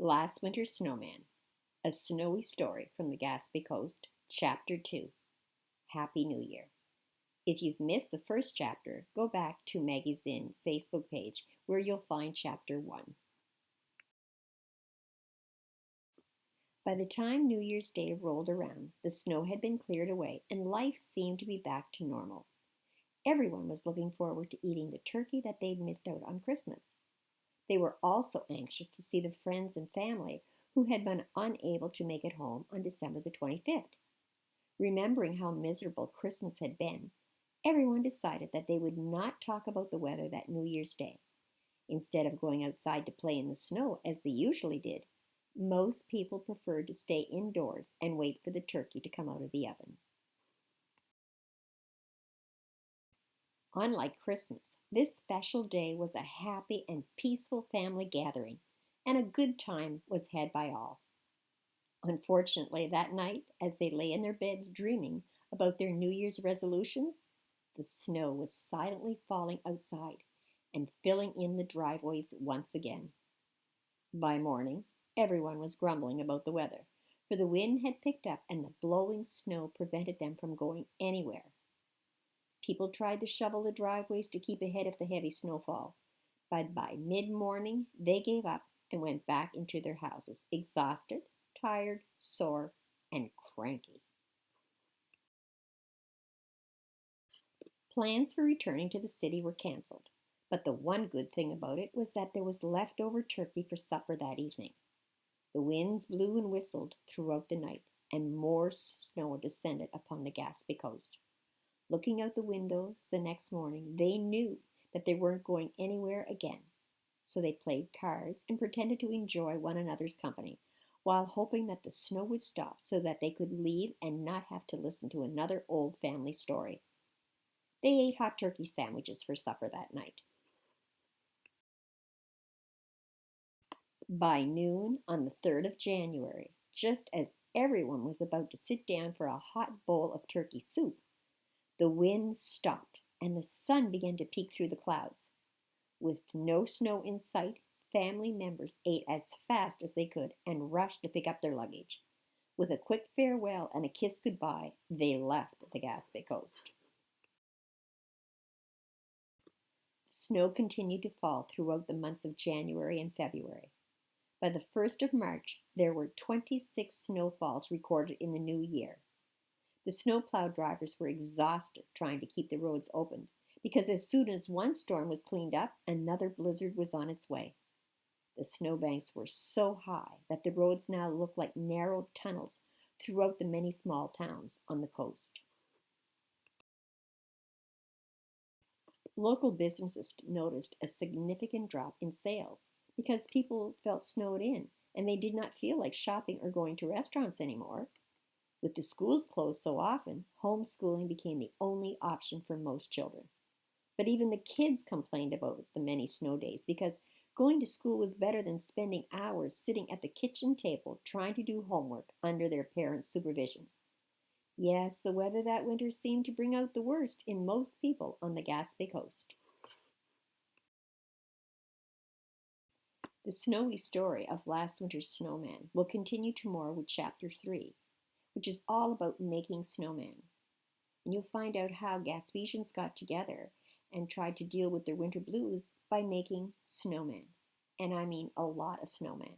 Last Winter's Snowman, a snowy story from the Gaspé Coast, Chapter 2. Happy New Year. If you've missed the first chapter, go back to Maggie's Inn Facebook page where you'll find Chapter 1. By the time New Year's Day rolled around, the snow had been cleared away and life seemed to be back to normal. Everyone was looking forward to eating the turkey that they'd missed out on Christmas. They were also anxious to see the friends and family who had been unable to make it home on December the 25th. Remembering how miserable Christmas had been, everyone decided that they would not talk about the weather that New Year's Day. Instead of going outside to play in the snow as they usually did, most people preferred to stay indoors and wait for the turkey to come out of the oven. Unlike Christmas, this special day was a happy and peaceful family gathering, and a good time was had by all. Unfortunately, that night, as they lay in their beds dreaming about their New Year's resolutions, the snow was silently falling outside and filling in the driveways once again. By morning, everyone was grumbling about the weather, for the wind had picked up and the blowing snow prevented them from going anywhere. People tried to shovel the driveways to keep ahead of the heavy snowfall, but by mid-morning they gave up and went back into their houses, exhausted, tired, sore, and cranky. Plans for returning to the city were canceled, but the one good thing about it was that there was leftover turkey for supper that evening. The winds blew and whistled throughout the night, and more snow descended upon the Gaspé Coast. Looking out the windows the next morning, they knew that they weren't going anywhere again. So they played cards and pretended to enjoy one another's company, while hoping that the snow would stop so that they could leave and not have to listen to another old family story. They ate hot turkey sandwiches for supper that night. By noon on the 3rd of January, just as everyone was about to sit down for a hot bowl of turkey soup, the wind stopped and the sun began to peek through the clouds. With no snow in sight, family members ate as fast as they could and rushed to pick up their luggage. With a quick farewell and a kiss goodbye, they left the Gaspé Coast. Snow continued to fall throughout the months of January and February. By the 1st of March, there were 26 snowfalls recorded in the new year. The snowplow drivers were exhausted trying to keep the roads open because as soon as one storm was cleaned up, another blizzard was on its way. The snowbanks were so high that the roads now looked like narrow tunnels throughout the many small towns on the coast. Local businesses noticed a significant drop in sales because people felt snowed in and they did not feel like shopping or going to restaurants anymore. With the schools closed so often, homeschooling became the only option for most children. But even the kids complained about the many snow days because going to school was better than spending hours sitting at the kitchen table trying to do homework under their parents' supervision. Yes, the weather that winter seemed to bring out the worst in most people on the Gaspé Coast. The snowy story of last winter's snowman will continue tomorrow with Chapter 3, which is all about making snowmen. And you'll find out how Gaspésians got together and tried to deal with their winter blues by making snowmen. And I mean a lot of snowmen.